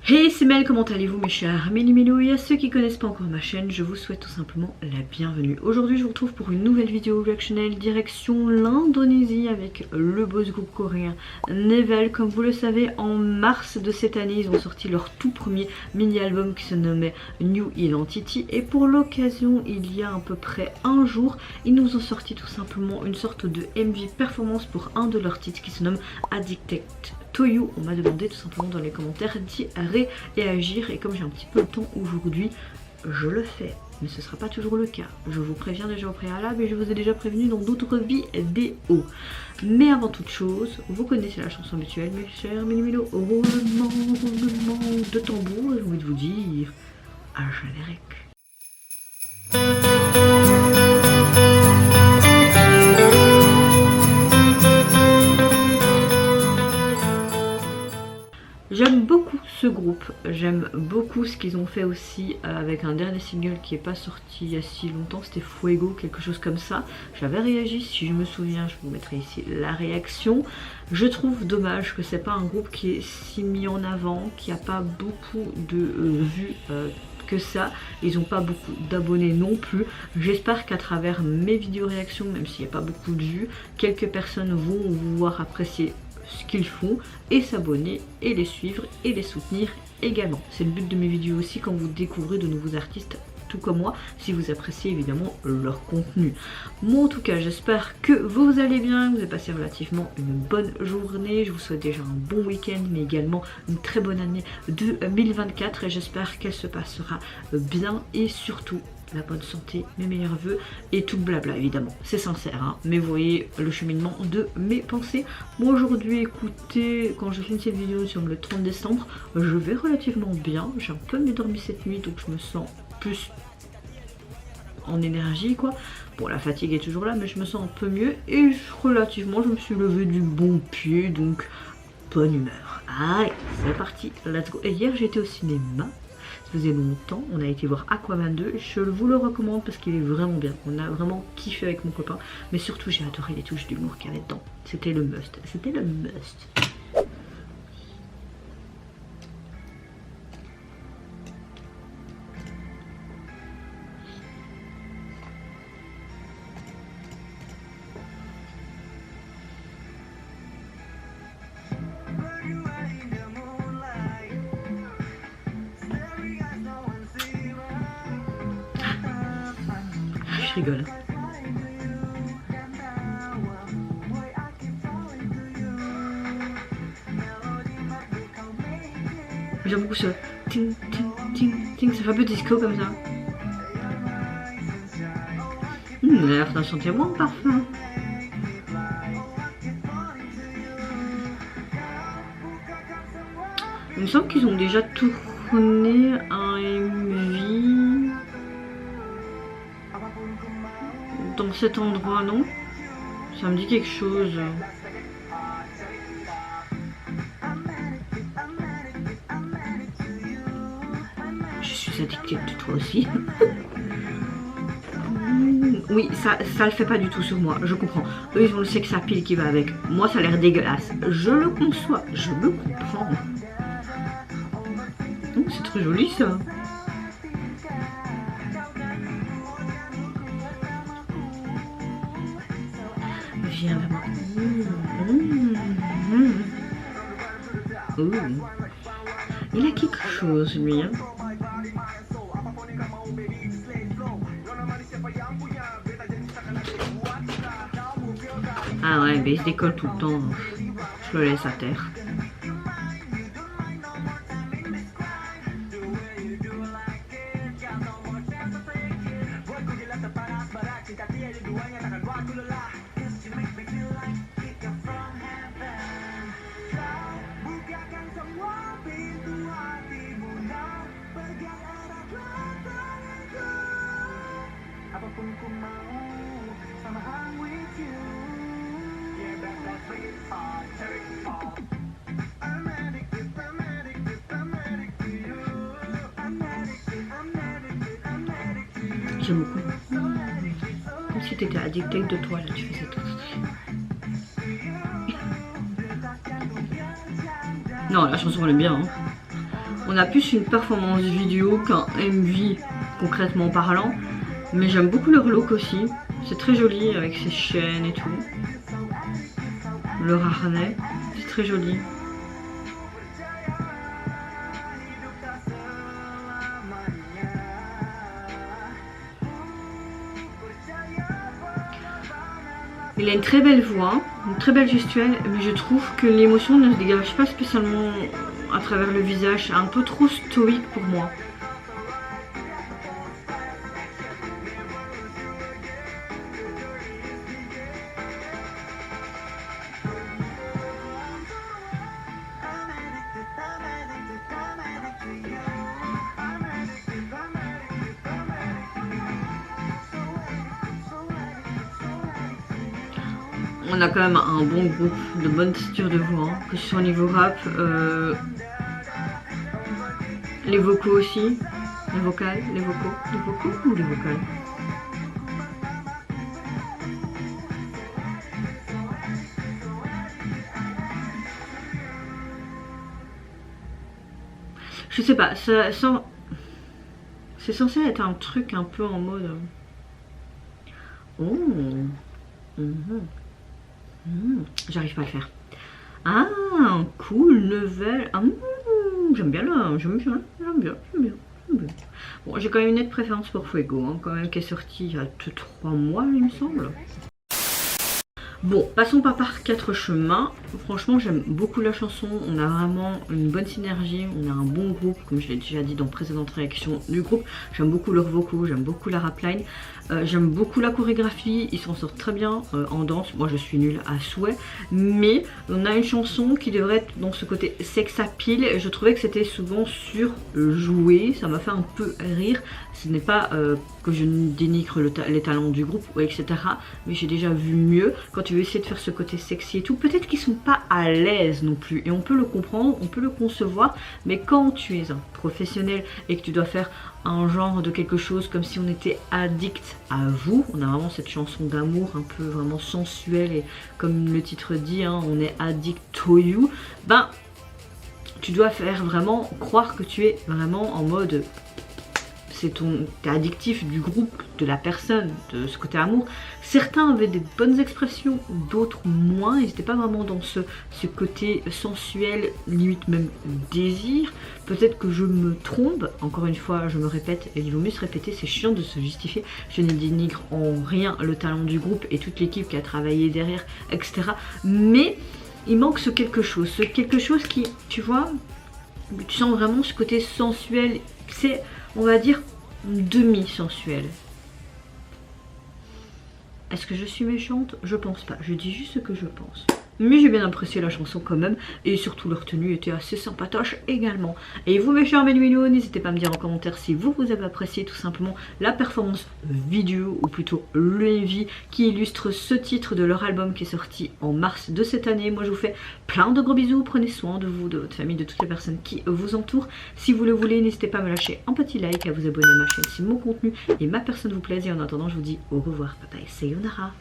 Hey, c'est Mel, comment allez-vous mes chers Mini-Milou? Et à ceux qui connaissent pas encore ma chaîne, je vous souhaite tout simplement la bienvenue. Aujourd'hui je vous retrouve pour une nouvelle vidéo reactionnelle direction l'Indonésie avec le boss groupe coréen Nevel. Comme vous le savez, en mars de cette année, ils ont sorti leur tout premier mini-album qui se nommait New Identity. Et pour l'occasion, il y a à peu près un jour, ils nous ont sorti tout simplement une sorte de MV performance pour un de leurs titres qui se nomme Addicted to You. On m'a demandé tout simplement dans les commentaires d'y réagir et comme j'ai un petit peu le temps aujourd'hui, je le fais. Mais ce ne sera pas toujours le cas. Je vous préviens déjà au préalable et je vous ai déjà prévenu dans d'autres vidéos. Mais avant toute chose, vous connaissez la chanson habituelle, mes chers Mini-Milou. Roulement de tambour, j'ai envie de vous dire un générique. J'aime beaucoup ce groupe, j'aime beaucoup ce qu'ils ont fait aussi avec un dernier single qui n'est pas sorti il y a si longtemps, c'était Fuego, quelque chose comme ça. J'avais réagi, si je me souviens, je vous mettrai ici la réaction. Je trouve dommage que c'est pas un groupe qui est si mis en avant, qui n'a pas beaucoup de vues que ça. Ils n'ont pas beaucoup d'abonnés non plus. J'espère qu'à travers mes vidéos réactions, même s'il n'y a pas beaucoup de vues, quelques personnes vont pouvoir apprécier ce qu'ils font et s'abonner et les suivre et les soutenir également. C'est le but de mes vidéos aussi quand vous découvrez de nouveaux artistes tout comme moi, si vous appréciez évidemment leur contenu. Moi en tout cas j'espère que vous allez bien, que vous avez passé relativement une bonne journée, je vous souhaite déjà un bon week-end mais également une très bonne année 2024 et j'espère qu'elle se passera bien et surtout la bonne santé, mes meilleurs voeux et tout le blabla évidemment, c'est sincère hein, mais vous voyez le cheminement de mes pensées. Moi aujourd'hui écoutez, quand je filme cette vidéo sur le 30 décembre, je vais relativement bien, j'ai un peu mieux dormi cette nuit donc je me sens plus en énergie quoi. Bon la fatigue est toujours là mais je me sens un peu mieux et relativement je me suis levée du bon pied donc bonne humeur. Allez c'est parti, let's go. Et hier j'étais au cinéma. Ça faisait longtemps, on a été voir Aquaman 2, je vous le recommande parce qu'il est vraiment bien, on a vraiment kiffé avec mon copain, mais surtout j'ai adoré les touches d'humour qu'il y avait dedans, c'était le must, c'était le must. Je rigole. J'aime beaucoup ce ting ting ting ting, ça fait un peu disco comme ça. Il a l'air d'un chantier bon parfum. Il me semble qu'ils ont déjà tourné un MV dans cet endroit, non? Ça me dit quelque chose. Je suis addictée de toi aussi. Oui, ça le fait pas du tout sur moi, je comprends. Eux ils ont le sex appeal qui va avec. Moi ça a l'air dégueulasse. Je le conçois, je me comprends. Oh, c'est très joli ça. Viens vers moi. Il a quelque chose lui. Hein. Ah ouais, mais il se décolle tout le temps. Je le laisse à terre. J'aime beaucoup. Comme si tu étais addictée de toi, là, tu faisais tout. Non, la chanson elle est bien. Hein. On a plus une performance vidéo qu'un MV concrètement parlant. Mais j'aime beaucoup leur look aussi. C'est très joli avec ses chaînes et tout. Leur harnais, c'est très joli. Il a une très belle voix, une très belle gestuelle, mais je trouve que l'émotion ne se dégage pas spécialement à travers le visage. C'est un peu trop stoïque pour moi. On a quand même un bon groupe, de bonne texture de voix, hein, que ce soit au niveau rap, les vocaux aussi, les vocales, les vocaux ou les vocales. Je sais pas, c'est censé être un truc un peu en mode... Oh, j'arrive pas à le faire. Ah, cool, level. J'aime bien là, j'aime bien. Bon, j'ai quand même une nette préférence pour Fuego, hein, quand même, qui est sorti il y a 2-3 mois, il me semble. Bon, passons pas par 4 chemins. Franchement, j'aime beaucoup la chanson. On a vraiment une bonne synergie. On a un bon groupe, comme je l'ai déjà dit dans précédentes réactions du groupe. J'aime beaucoup leurs vocaux, j'aime beaucoup la rapline. J'aime beaucoup la chorégraphie. Ils s'en sortent très bien en danse. Moi, je suis nulle à souhait. Mais on a une chanson qui devrait être dans ce côté sex appeal. Je trouvais que c'était souvent surjoué. Ça m'a fait un peu rire. Ce n'est pas que je dénigre les talents du groupe, etc. Mais j'ai déjà vu mieux. Quand tu veux essayer de faire ce côté sexy et tout, peut-être qu'ils sont pas à l'aise non plus. Et on peut le comprendre, on peut le concevoir. Mais quand tu es un professionnel et que tu dois faire un genre de quelque chose comme si on était addict à vous, on a vraiment cette chanson d'amour un peu vraiment sensuelle et comme le titre dit, hein, on est addict to you, ben tu dois faire vraiment croire que tu es vraiment en mode... t'es addictif du groupe, de la personne, de ce côté amour. Certains avaient des bonnes expressions, d'autres moins. Ils n'étaient pas vraiment dans ce côté sensuel, limite même désir. Peut-être que je me trompe. Encore une fois, je me répète, et il vaut mieux se répéter, c'est chiant de se justifier. Je ne dénigre en rien le talent du groupe et toute l'équipe qui a travaillé derrière, etc. Mais il manque ce quelque chose qui, tu vois, tu sens vraiment ce côté sensuel. C'est, on va dire, demi-sensuel. Est-ce que je suis méchante? Je pense pas, je dis juste ce que je pense. Mais j'ai bien apprécié la chanson quand même. Et surtout leur tenue était assez sympatoche également. Et vous mes chers Méluminos, n'hésitez pas à me dire en commentaire si vous avez apprécié tout simplement la performance vidéo, ou plutôt le MV qui illustre ce titre de leur album qui est sorti en mars de cette année. Moi je vous fais plein de gros bisous, prenez soin de vous, de votre famille, de toutes les personnes qui vous entourent. Si vous le voulez, n'hésitez pas à me lâcher un petit like, à vous abonner à ma chaîne si mon contenu et ma personne vous plaisent. Et en attendant, je vous dis au revoir, bye bye, sayonara.